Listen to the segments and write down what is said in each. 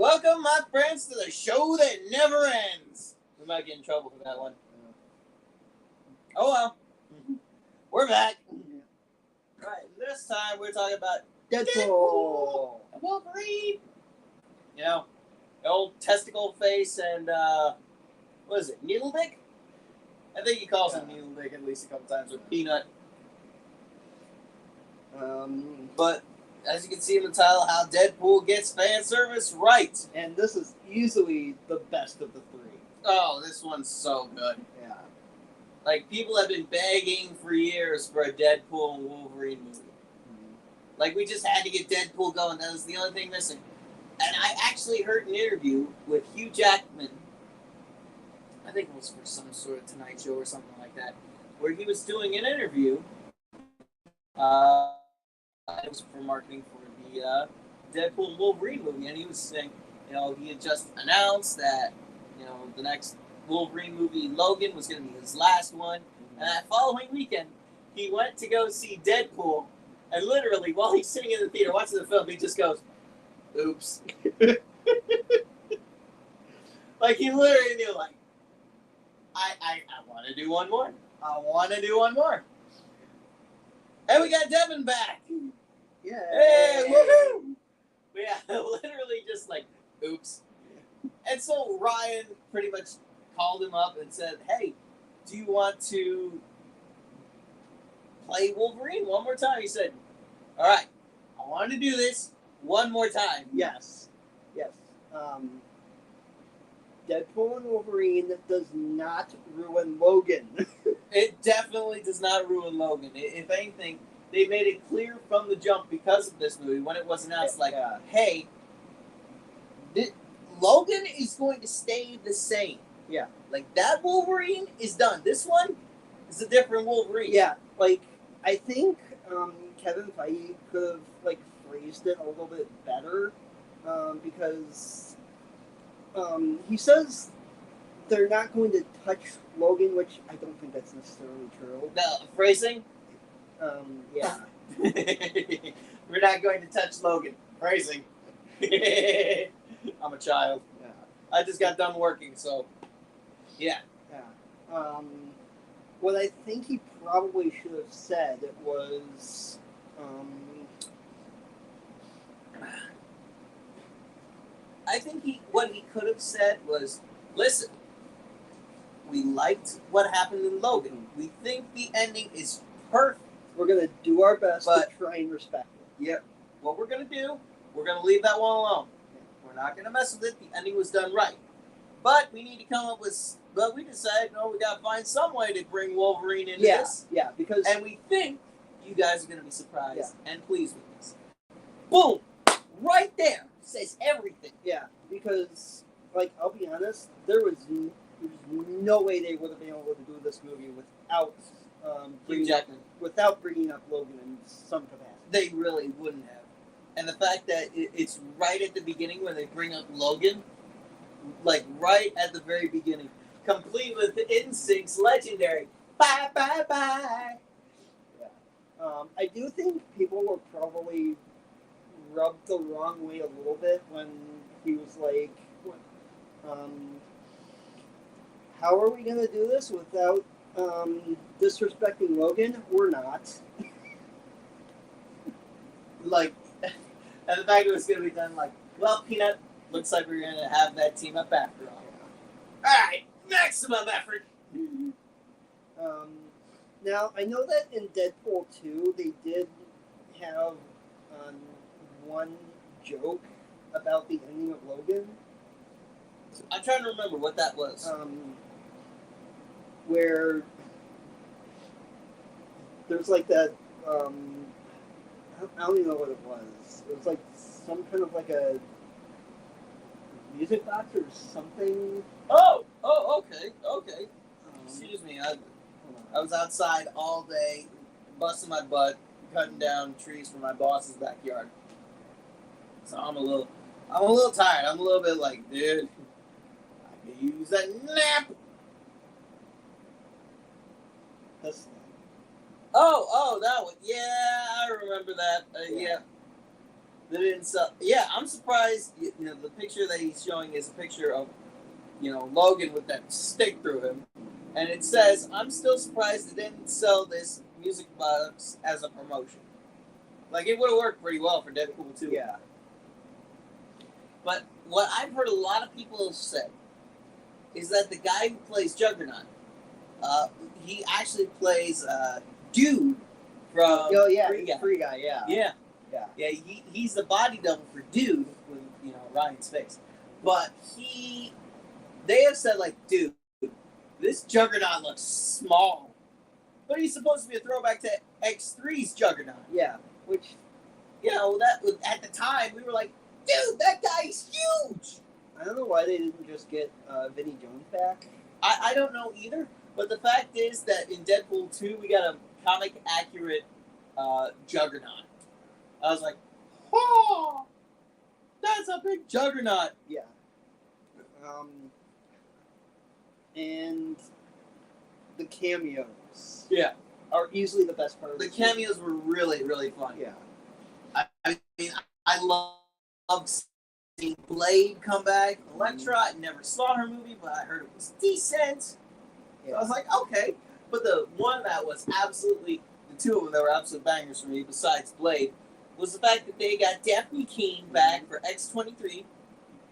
Welcome, my friends, to the show that never ends. We might get in trouble for that one. Oh well. We're back. Right, this time we're talking about Deadpool. Wolverine. You know, the old testicle face and, what is it, Needle Dick? I think he calls him Needle Dick at least a couple times with Peanut. But as you can see in the title, how Deadpool gets fan service right. And this is easily the best of the three. Oh, this one's so good. Yeah. Like, people have been begging for years for a Deadpool and Wolverine movie. Mm-hmm. Like, we just had to get Deadpool going. That was the only thing missing. And I actually heard an interview with Hugh Jackman. I think it was for some sort of Tonight Show or something like that, where he was doing an interview. It was for marketing for the Deadpool and Wolverine movie, and he was saying, you know, he had just announced that, you know, the next Wolverine movie, Logan, was going to be his last one, and that following weekend, he went to go see Deadpool, and literally, while he's sitting in the theater watching the film, he just goes, oops. Like, he literally knew, like, I want to do one more. I want to do one more. And we got Devin back. Yeah. Hey, woohoo! Yeah, literally just like, oops. And so Ryan pretty much called him up and said, hey, do you want to play Wolverine one more time? He said, all right, I want to do this one more time. Yes. Yes. Deadpool and Wolverine does not ruin Logan. It definitely does not ruin Logan. If anything, they made it clear from the jump because of this movie, when it was announced, hey, Logan is going to stay the same. Yeah. Like, that Wolverine is done. This one is a different Wolverine. Yeah, like, I think Kevin Feige could have, like, phrased it a little bit better, because he says they're not going to touch Logan, which I don't think that's necessarily true. The phrasing? Yeah. We're not going to touch Logan. Phrasing. I'm a child. Yeah. I just got done working, so yeah. Yeah. What I think he probably should have said was, I think what he could have said was, listen, we liked what happened in Logan. We think the ending is perfect. We're going to do our best to try and respect it. Yep. What we're going to do, we're going to leave that one alone. We're not going to mess with it. The ending was done right. But we need to come up with, but we decided, no, we got to find some way to bring Wolverine into this. Yeah, because... And we think you guys are going to be surprised and pleased with this. Boom! Right there. Says everything. Yeah, because, like, I'll be honest, there's no way they would have been able to do this movie without bringing up Logan in some capacity. They really wouldn't have. And the fact that it's right at the beginning when they bring up Logan, like right at the very beginning, complete with Instinct's legendary bye bye bye. Yeah. I do think people were probably rubbed the wrong way a little bit when he was like, how are we going to do this without disrespecting Logan or not? Like, and the fact it was going to be done like, well, Peanut, looks like we're going to have that team up after all. Alright, maximum effort! Now, I know that in Deadpool 2, they did have one joke about the ending of Logan. I'm trying to remember what that was. Where there's like that, I don't even know what it was. It was like some kind of like a music box or something. Oh, okay. Excuse me, I was outside all day, busting my butt, cutting down trees for my boss's backyard. So I'm a little tired. I'm a little bit like, dude, I could use a nap. This. Oh, that one. Yeah, I remember that. Yeah. They didn't sell. Yeah, I'm surprised. You know, the picture that he's showing is a picture of, Logan with that stick through him, and it says, "I'm still surprised they didn't sell this music box as a promotion." Like it would have worked pretty well for Deadpool 2. Yeah. But what I've heard a lot of people say is that the guy who plays Juggernaut, he actually plays Dude from Free Guy, yeah. He's the body double for Dude with Ryan's face, but they have said like, dude, this Juggernaut looks small, but he's supposed to be a throwback to X3's Juggernaut. Yeah, which that at the time we were like, dude, that guy's huge. I don't know why they didn't just get Vinnie Jones back. I don't know either, but the fact is that in Deadpool 2 we got a comic accurate Juggernaut. I was like, oh, that's a big Juggernaut. Yeah. And the cameos. Yeah. Are easily the best part of the cameos were really, really fun. Yeah. I mean, I love seeing Blade come back. Elektra, I never saw her movie, but I heard it was decent. Yeah. So I was like, okay. But the one that was absolutely, the two of them that were absolute bangers for me, besides Blade, was the fact that they got Daphne Keane back for X-23.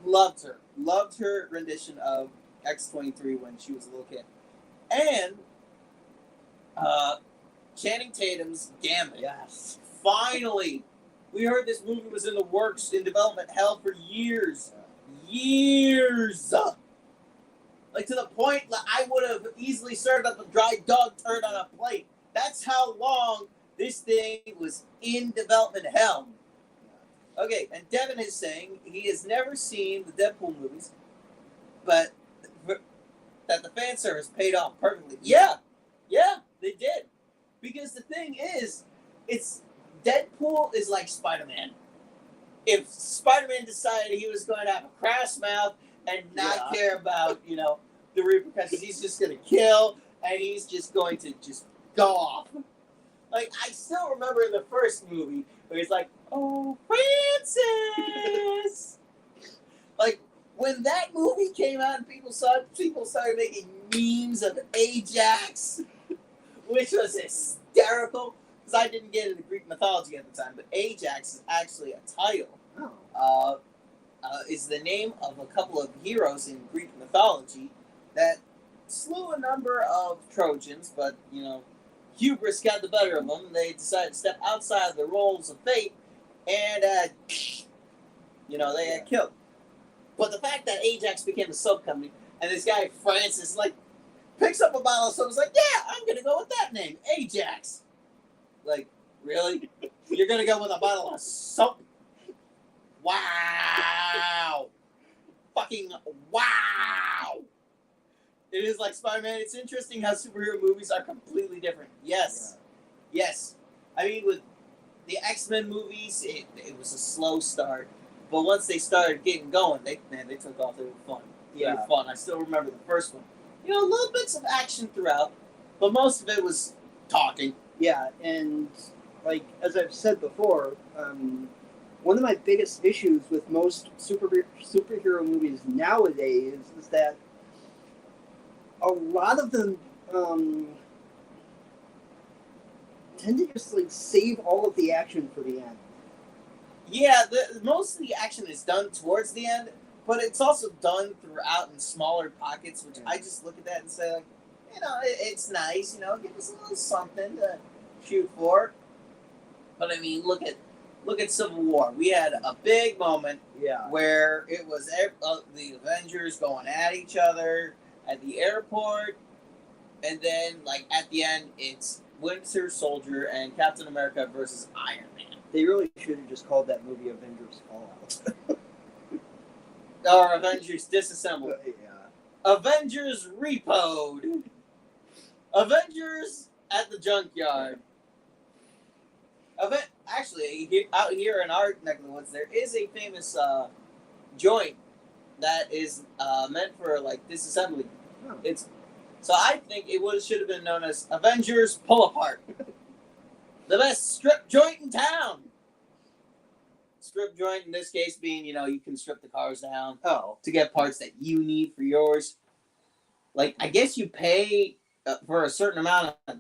Loved her. Loved her rendition of X-23 when she was a little kid. And Channing Tatum's Gambit. Yes. Finally. We heard this movie was in the works, in development hell for years. Years. Like to the point that I would have easily served up a dry dog turd on a plate. That's how long this thing was in development hell. Okay, and Devin is saying he has never seen the Deadpool movies, but that the fan service paid off perfectly. Yeah, they did. Because the thing is, Deadpool is like Spider-Man. If Spider-Man decided he was going to have a crass mouth and not care about, the repercussions, he's just going to kill and he's just going to just go off. Like, I still remember in the first movie where he's like, "Oh, Francis!" Like, when that movie came out and people started making memes of Ajax, which was hysterical. I didn't get into Greek mythology at the time, but Ajax is actually a title. Is the name of a couple of heroes in Greek mythology that slew a number of Trojans, but, hubris got the better of them. They decided to step outside of the roles of fate, and, they got killed. But the fact that Ajax became a soap company, and this guy, Francis, picks up a bottle of soap and is like, yeah, I'm going to go with that name, Ajax. Like, really? You're going to go with a bottle of soap? Wow. Fucking wow. It is like Spider-Man. It's interesting how superhero movies are completely different. Yes. Yeah. Yes. I mean, with the X-Men movies, it was a slow start. But once they started getting going, they took off. They were fun. They were fun. I still remember the first one. Little bits of action throughout, but most of it was talking. Yeah, and as I've said before, one of my biggest issues with most superhero movies nowadays is that a lot of them tend to just save all of the action for the end. Yeah, most of the action is done towards the end, but it's also done throughout in smaller pockets, which I just look at that and say, it's nice, give us a little something to shoot for. But I mean, look at Civil War. We had a big moment where it was the Avengers going at each other at the airport, and then at the end it's Winter Soldier and Captain America versus Iron Man. They really should have just called that movie Avengers Fallout. Or Avengers Disassembled. Avengers Repoed. Avengers at the Junkyard. Actually, out here in our neck of the woods, there is a famous joint that is meant for disassembly. Oh. So I think it should have been known as Avengers Pull Apart. The best strip joint in town. strip joint in this case being, you can strip the cars down Oh, to get parts that you need for yours. Like, I guess you pay for a certain amount of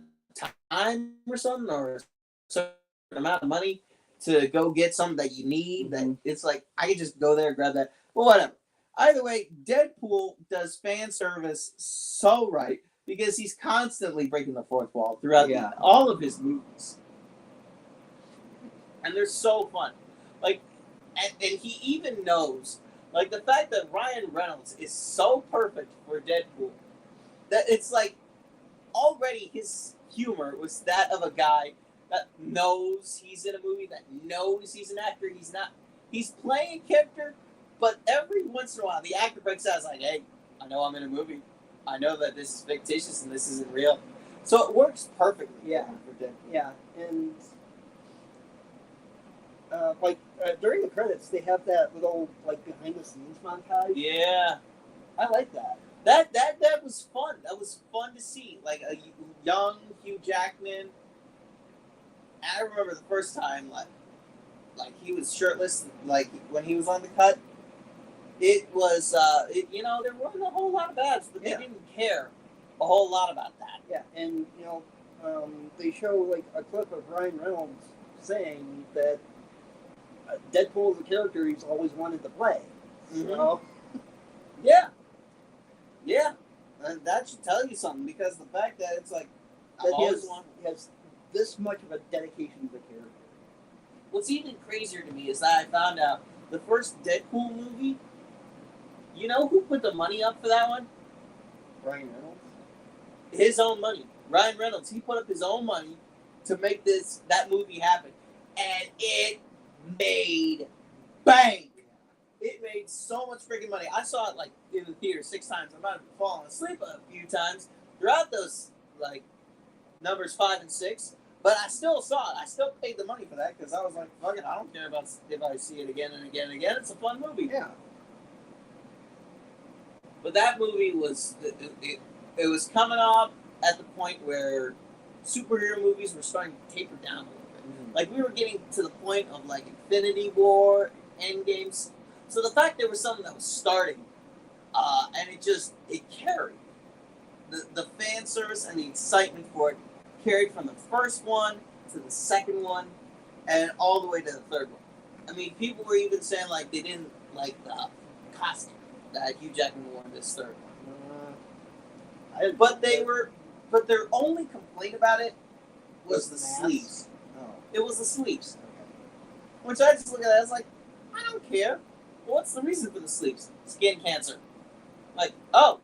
time or something, or a certain amount of money to go get something that you need. That it's like I can just go there and grab that. Well, whatever. Either way, Deadpool does fan service so right because he's constantly breaking the fourth wall throughout all of his movies, and they're so fun. Like, and he even knows, like the fact that Ryan Reynolds is so perfect for Deadpool that it's like already his humor was that of a guy that knows he's in a movie, that knows he's an actor. He's not. He's playing a character, but every once in a while, the actor breaks out. It's like, hey, I know I'm in a movie. I know that this is fictitious and this isn't real. So it works perfectly. Yeah. For Deadpool. Yeah, and during the credits, they have that little like behind the scenes montage. Yeah. I like that. That was fun. That was fun to see. Like a young Hugh Jackman. I remember the first time, like he was shirtless, like when he was on the cut. It was, there wasn't a whole lot of ads, but they didn't care a whole lot about that. Yeah, and they show like a clip of Ryan Reynolds saying that Deadpool is a character he's always wanted to play. Mm-hmm. So, yeah, and that should tell you something because the fact that it's like that he has this much of a dedication to the character. What's even crazier to me is that I found out the first Deadpool movie. You know who put the money up for that one? Ryan Reynolds. His own money. Ryan Reynolds. He put up his own money to make that movie happen, and it made bank. It made so much freaking money. I saw it like in the theater 6 times. I might have fallen asleep a few times throughout those like numbers 5 and 6. But I still saw it. I still paid the money for that because I was like, fuck it, I don't care about if I see it again and again and again. It's a fun movie. Yeah. But that movie was it was coming off at the point where superhero movies were starting to taper down a little bit. Mm-hmm. Like we were getting to the point of like Infinity War, Endgames. So the fact there was something that was starting, and it carried the fan service and the excitement for it carried from the first one to the second one, and all the way to the third one. I mean, people were even saying like they didn't like the costume that Hugh Jackman wore in this third one. But their only complaint about it was the sleeves. Oh. It was the sleeves. Okay. Which I just look at that, I was like, I don't care. Well, what's the reason for the sleeves? Skin cancer. Like, oh,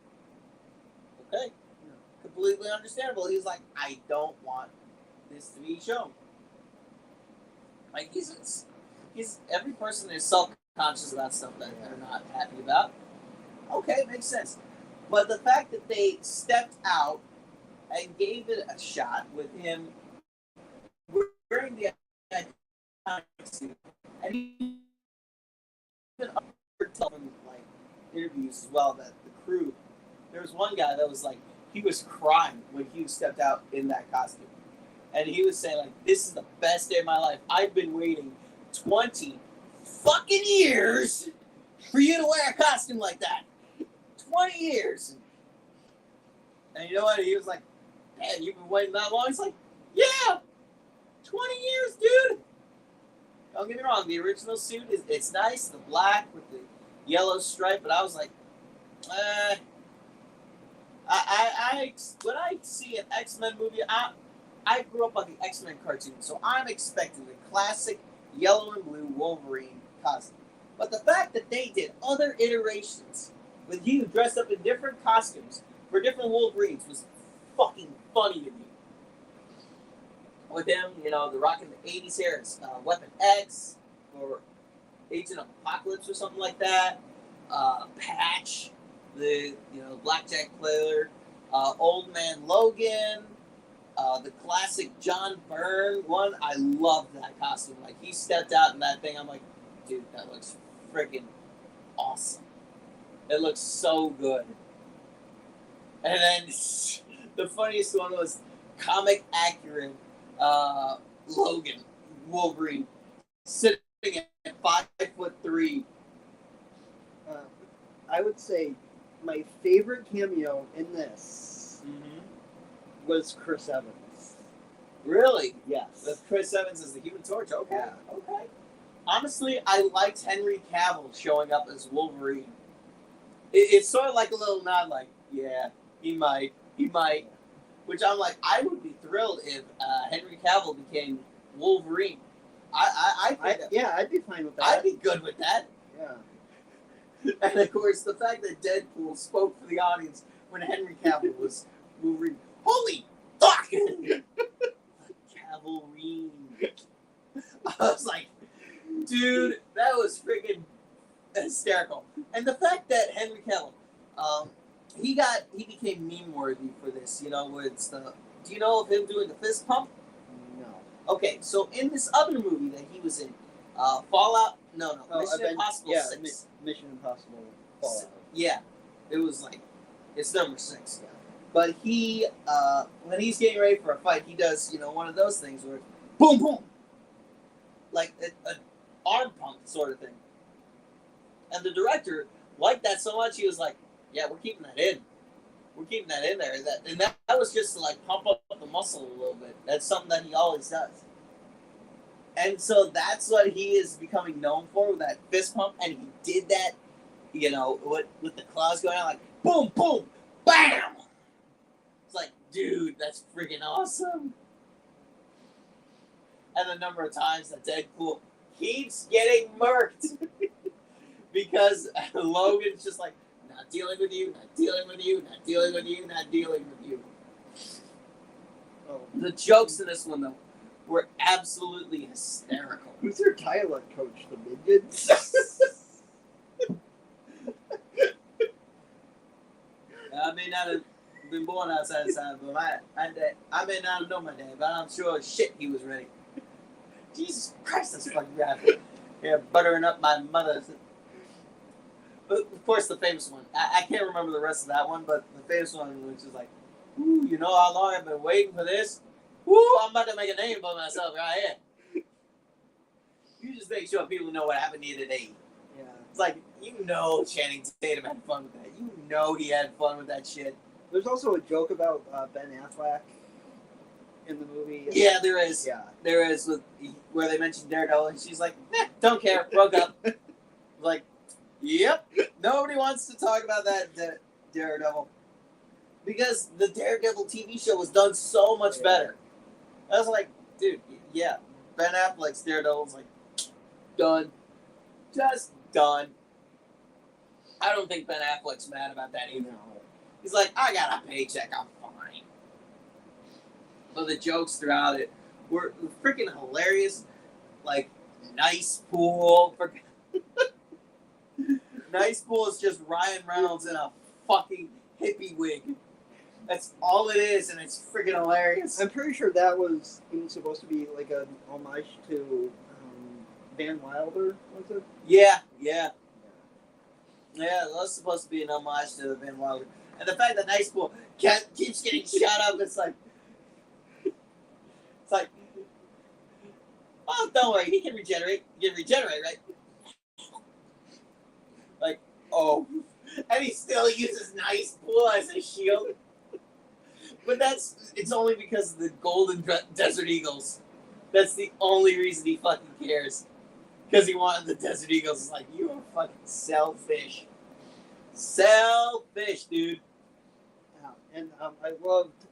okay. Completely understandable. He's like, I don't want this to be shown. Like, he's every person is self-conscious about stuff that they're not happy about. Okay, makes sense. But the fact that they stepped out and gave it a shot with him wearing the iconic suit, and he even telling like interviews as well that the crew, there was one guy that was like, he was crying when Hugh stepped out in that costume, and he was saying like, this is the best day of my life. I've been waiting 20 fucking years for you to wear a costume like that. 20 years. And you know what? He was like, man, you've been waiting that long? He's like, yeah, 20 years, dude. Don't get me wrong. The original suit, it's nice, the black with the yellow stripe, but I was like, when I see an X-Men movie, I grew up on the X-Men cartoon, so I'm expecting the classic yellow and blue Wolverine costume. But the fact that they did other iterations with Hugh dressed up in different costumes for different Wolverines was fucking funny to me. With him, the rocking the 80s hair, Weapon X, or Agent of Apocalypse or something like that. Patch, the Blackjack player, Old Man Logan, the classic John Byrne one. I love that costume. Like, he stepped out in that thing. I'm like, dude, that looks freaking awesome. It looks so good. And then the funniest one was comic accurate Logan Wolverine sitting at 5'3". I would say my favorite cameo in this was Chris Evans. Really? Yes. With Chris Evans as the Human Torch. Okay. Yeah. Okay. Honestly, I liked Henry Cavill showing up as Wolverine. It's sort of like a little nod, like, yeah, he might. Which I'm like, I would be thrilled if Henry Cavill became Wolverine. I'd be fine with that. I'd be good with that. Yeah. And of course, the fact that Deadpool spoke for the audience when Henry Cavill was Wolverine. Holy fuck! Cavalry. I was like, dude, that was freaking hysterical. And the fact that Henry Cavill, he became meme worthy for this. You know, where it's the. Do you know of him doing the fist pump? No. Okay, so in this other movie that he was in, Fallout. No, Mission Impossible 6. Mission Impossible Fallout. Yeah, it was like it's number 6. Yeah. But he, when he's getting ready for a fight, he does one of those things where boom boom, like an arm pump sort of thing. And the director liked that so much, he was like, "Yeah, we're keeping that in. We're keeping that in there." That was just to like pump up the muscle a little bit. That's something that he always does. And so that's what he is becoming known for, with that fist pump. And he did that, with the claws going out, like, boom, boom, bam! It's like, dude, that's freaking awesome. And the number of times that Deadpool keeps getting murked. Because Logan's just like, not dealing with you, not dealing with you, not dealing with you, not dealing with you. Oh. The jokes in this one, though, were absolutely hysterical. Who's their dialect coach? The Minions? I may not have been born outside the South, but I may not know my dad, but I'm sure shit he was ready. Jesus Christ, that's fucking graphic. Yeah, buttering up my mother. But of course, the famous one. I can't remember the rest of that one, but the famous one, which is like, ooh, you know how long I've been waiting for this? Woo, I'm about to make a name for myself right here. You just make sure people know what happened to you today. Yeah. It's like, Channing Tatum had fun with that. He had fun with that shit. There's also a joke about Ben Affleck in the movie. Yeah, there is. Yeah. There is, where they mentioned Daredevil, and she's like, don't care, broke up. Like, yep, nobody wants to talk about that Daredevil. Because the Daredevil TV show was done so much better. I was like, dude, yeah, Ben Affleck's Daredevil's like, done. Just done. I don't think Ben Affleck's mad about that either. No. He's like, I got a paycheck, I'm fine. But the jokes throughout it were freaking hilarious. Like, Nice Pool. Nice Pool is just Ryan Reynolds in a fucking hippie wig. That's all it is, and it's freaking hilarious. I'm pretty sure that was even supposed to be like an homage to Van Wilder, was it? Yeah. Yeah, that was supposed to be an homage to Van Wilder. And the fact that Nice Pool keeps getting shot up, it's like, oh, don't worry, he can regenerate. He can regenerate, right? Like, oh. And he still uses Nice Pool as a shield. But it's only because of the golden Desert Eagles. That's the only reason he fucking cares. Because he wanted the Desert Eagles. It's like, you are fucking selfish. Selfish, dude. Yeah. And I loved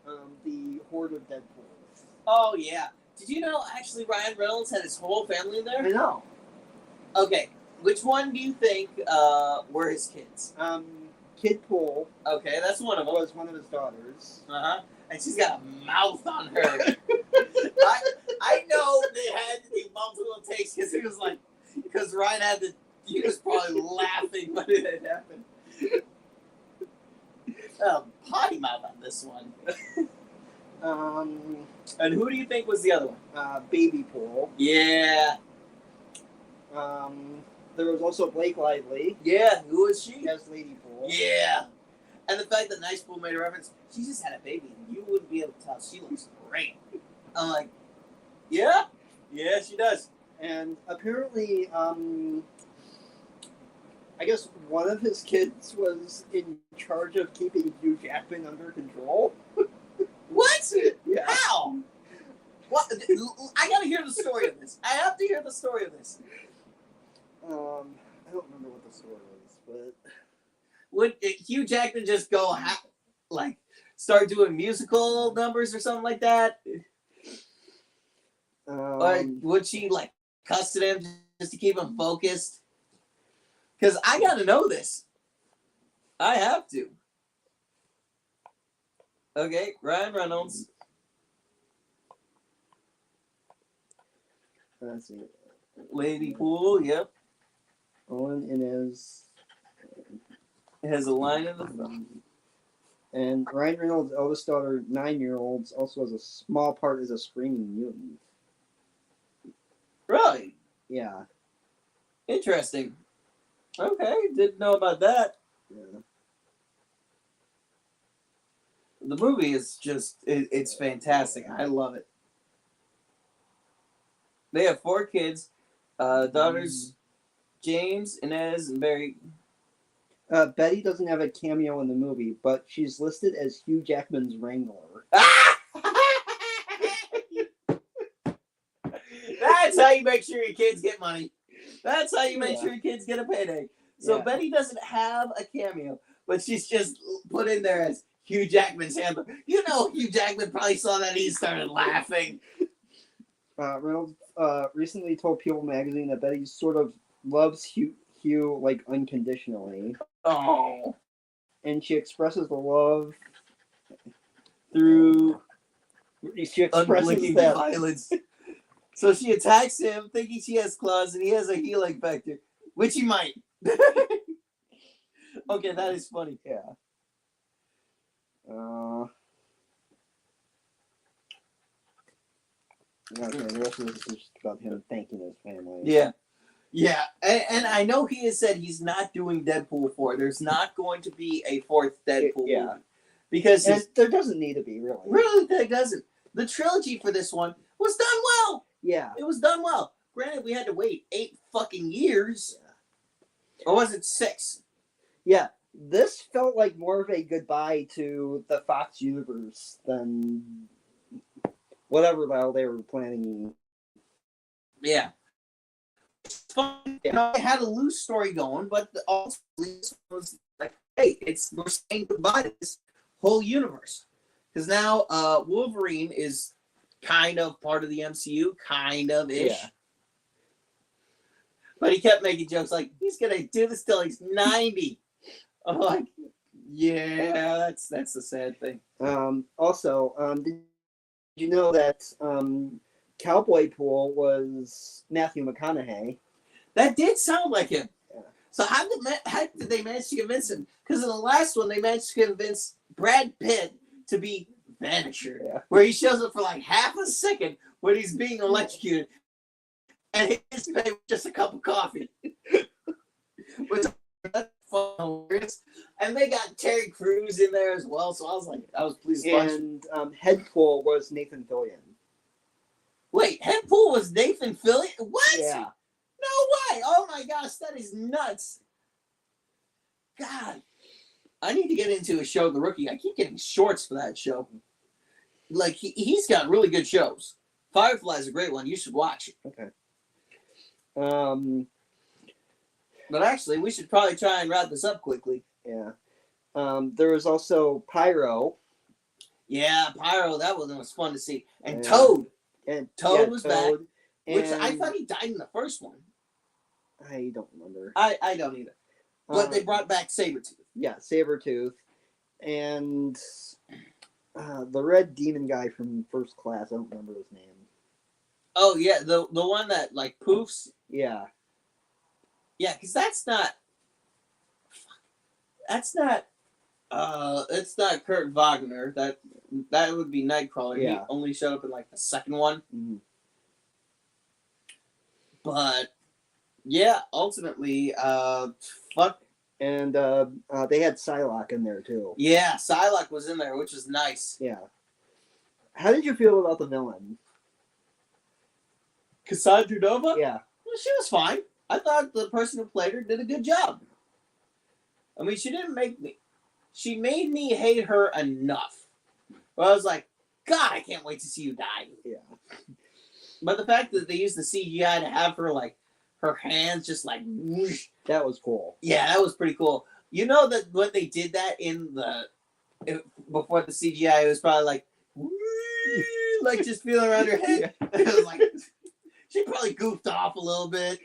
the Horde of Deadpool. Oh, yeah. Did you know, actually, Ryan Reynolds had his whole family in there? I know. Okay. Which one do you think were his kids? Kid Pool. Okay, that's one of them. Was one of his daughters. Uh-huh. And she's got a mouth on her. I know they had to be multiple takes because Ryan he was probably laughing when it had happened. Potty mouth on this one. And who do you think was the other one? Baby Pool. Yeah. There was also Blake Lively. Yeah, who was she? As Lady Pool. Yeah. And the fact that Nice Pool made a reference, she just had a baby, and you wouldn't be able to tell. She looks great. I'm like, yeah, she does. And apparently, I guess one of his kids was in charge of keeping Hugh Jackman under control. What? Yeah. How? What? I gotta hear the story of this. I have to hear the story of this. I don't remember what the story was, but Would Hugh Jackman just go like start doing musical numbers or something like that? Or would she like cuss at him just to keep him focused? Because I gotta know this. I have to. Okay, Ryan Reynolds. let's see. Lady Pool, yep. Owen Inez. It has a line in the front. And Ryan Reynolds' eldest daughter, 9-year-old, also has a small part as a screaming mutant. Really? Yeah. Interesting. Okay, didn't know about that. Yeah. The movie is just, it's fantastic. I love it. They have 4 kids. Daughters, James, Inez, and Barry. Betty doesn't have a cameo in the movie, but she's listed as Hugh Jackman's Wrangler. That's how you make sure your kids get money. That's how you make sure your kids get a payday. So Betty doesn't have a cameo, but she's just put in there as Hugh Jackman's handler. You know, Hugh Jackman probably saw that and he started laughing. Reynolds recently told People magazine that Betty sort of loves Hugh like unconditionally. Oh. And she expresses the love through unblinking violence. So she attacks him thinking she has claws and he has a healing factor, which he might. Okay, that is funny. Yeah. Okay, the rest of this is just about him thanking his family. Yeah. Yeah, and I know he has said he's not doing Deadpool 4. There's not going to be a 4th Deadpool movie. Because there doesn't need to be, really. Really, there doesn't. The trilogy for this one was done well. Yeah. It was done well. Granted, we had to wait 8 fucking years. Yeah. Or was it 6? Yeah. This felt like more of a goodbye to the Fox universe than whatever the hell they were planning. Yeah. You know, it had a loose story going, but also was like, hey, we're saying goodbye to this whole universe. Because now Wolverine is kind of part of the MCU, kind of ish. Yeah. But he kept making jokes like, he's gonna do this till he's 90. I'm like, yeah, that's the sad thing. Also, did you know that Cowboy Pool was Matthew McConaughey? That did sound like him. Yeah. So how did they manage to convince him? Because in the last one, they managed to convince Brad Pitt to be Vanisher, where he shows up for like half a second when he's being electrocuted, and he's paid with just a cup of coffee. Which that's hilarious. And they got Terry Crews in there as well, so I was pleased. And Headpool was Nathan Fillion. Wait, Headpool was Nathan Fillion? What? Yeah. No way! Oh my gosh, that is nuts. God. I need to get into a show, The Rookie. I keep getting shorts for that show. Like, he's got really good shows. Firefly's a great one. You should watch it. Okay. But actually, we should probably try and wrap this up quickly. Yeah. There was also Pyro. Yeah, Pyro. That one was fun to see. And Toad. And Toad was back. Which I thought he died in the first one. I don't remember. I don't either. But they brought back Sabretooth. Yeah, Sabretooth. And the red demon guy from First Class. I don't remember his name. Oh, yeah. The one that, like, poofs? Yeah. Yeah, because it's not it's not Kurt Wagner. That would be Nightcrawler. Yeah. He only showed up in, like, the second one. Mm-hmm. But, yeah, ultimately, fuck. And they had Psylocke in there, too. Yeah, Psylocke was in there, which was nice. Yeah. How did you feel about the villain? Cassandra Nova? Yeah. Well, she was fine. I thought the person who played her did a good job. I mean, she didn't make me. She made me hate her enough. Where I was like, God, I can't wait to see you die. Yeah. But the fact that they used the CGI to have her like her hands just like whoosh, That was cool. yeah, that was pretty cool. You know that when they did that in the before the CGI, it was probably like like just feeling around her head. It was like she probably goofed off a little bit.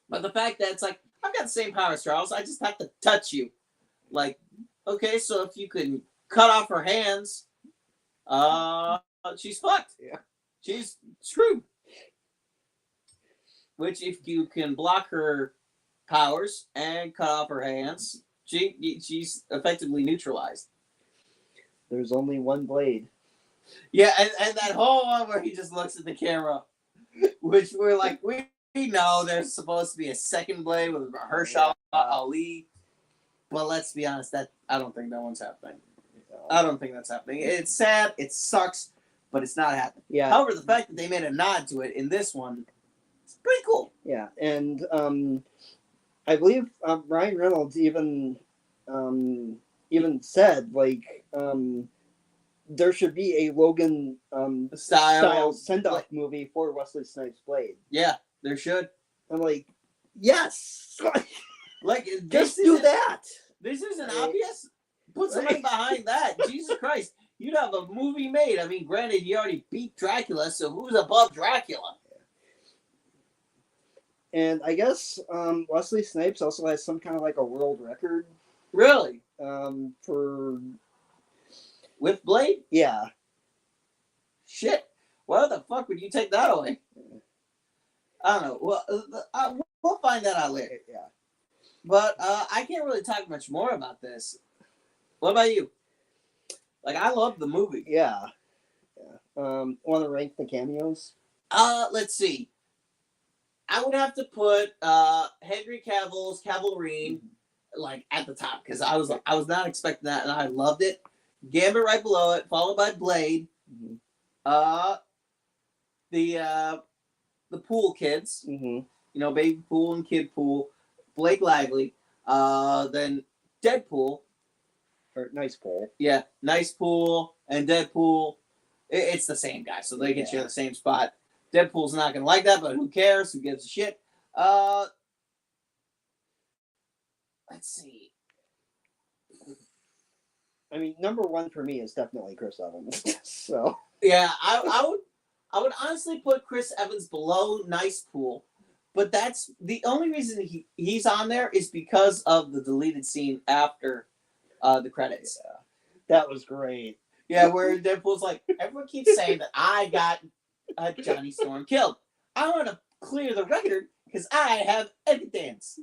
But the fact that it's like I've got the same powers, Charles. I just have to touch you. Like, okay, so if you can cut off her hands, she's fucked. Yeah. She's screwed. Which, if you can block her powers and cut off her hands, she's effectively neutralized. There's only one blade. Yeah, and that whole one where he just looks at the camera, which we're like, we know there's supposed to be a second blade with Mahershala Ali, but let's be honest, that I don't think that one's happening. I don't think that's happening. It's sad, it sucks, but it's not happening. Yeah. However, the fact that they made a nod to it in this one, it's pretty cool. Yeah, and I believe Ryan Reynolds even said like there should be a Logan style send-off movie for Wesley Snipes' Blade. Yeah, there should. I'm like, yes, like just do that. This isn't obvious. Put something behind that. Jesus Christ, you'd have a movie made. I mean, granted, you already beat Dracula, so who's above Dracula? And I guess Wesley Snipes also has some kind of like a world record. Really? For with Blade? Yeah. Shit. Why the fuck would you take that away? I don't know. Well, we'll find that out later. Yeah. But I can't really talk much more about this. What about you? Like, I love the movie. Yeah. Want to rank the cameos? Let's see. I would have to put Henry Cavill's Cavalrine like at the top because I was not expecting that and I loved it. Gambit right below it, followed by Blade. Mm-hmm. The Pool kids. Mm-hmm. You know, Baby Pool and Kid Pool. Blake Lively. Then Deadpool. Or Nice Pool. Yeah, Nice Pool and Deadpool. It's the same guy, so they can share the same spot. Deadpool's not going to like that, but who cares? Who gives a shit? Let's see. I mean, number one for me is definitely Chris Evans. So yeah, I would honestly put Chris Evans below Nice Pool, but that's the only reason he's on there is because of the deleted scene after the credits. Yeah. That was great. Yeah, where Deadpool's like, everyone keeps saying that I got Johnny Storm killed. I want to clear the record because I have evidence.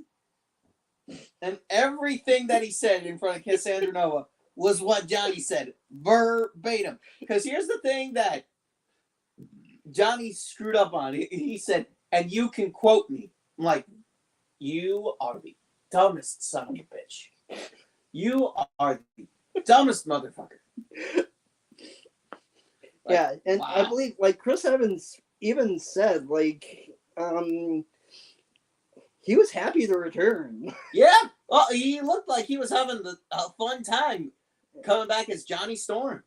And everything that he said in front of Cassandra Nova was what Johnny said, verbatim. Because here's the thing that Johnny screwed up on. He said, and you can quote me. I'm like, you are the dumbest son of a bitch. You are the dumbest motherfucker. Like, yeah, and wow. I believe like Chris Evans even said like he was happy to return. Yeah, well, he looked like he was having a fun time coming back as Johnny Storm.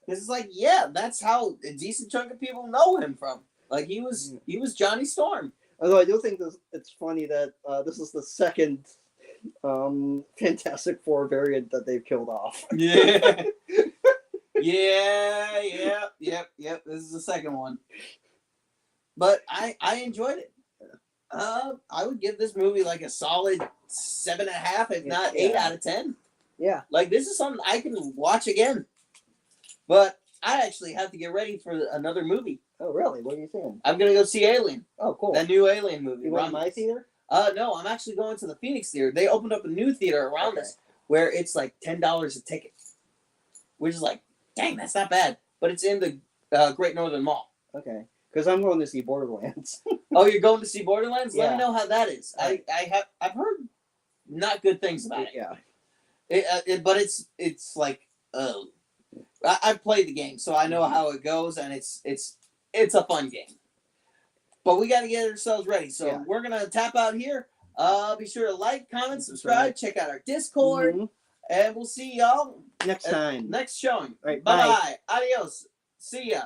Because it's like, yeah, that's how a decent chunk of people know him from. Like he was Johnny Storm. Although I do think it's funny that this is the second Fantastic Four variant that they've killed off. Yeah. Yep. This is the second one. But I enjoyed it. I would give this movie like a solid 7.5, if not 8 out of 10. Yeah. Like this is something I can watch again. But I actually have to get ready for another movie. Oh, really? What are you saying? I'm gonna go see Alien. Oh, cool. That new Alien movie. You went to my theater? No, I'm actually going to the Phoenix Theater. They opened up a new theater around us where it's like $10 a ticket, which is like, dang, that's not bad. But it's in the Great Northern Mall. Okay, because I'm going to see Borderlands. Oh, you're going to see Borderlands? Yeah. Let me know how that is. I've heard not good things about it. Yeah. But it's like I've played the game, so I know how it goes, and it's a fun game. But we got to get ourselves ready. So Yeah. we're going to tap out here. Be sure to like, comment, subscribe, check out our Discord, Mhm. and we'll see y'all Next time. next showing. Right, Bye-bye. Adios. See ya.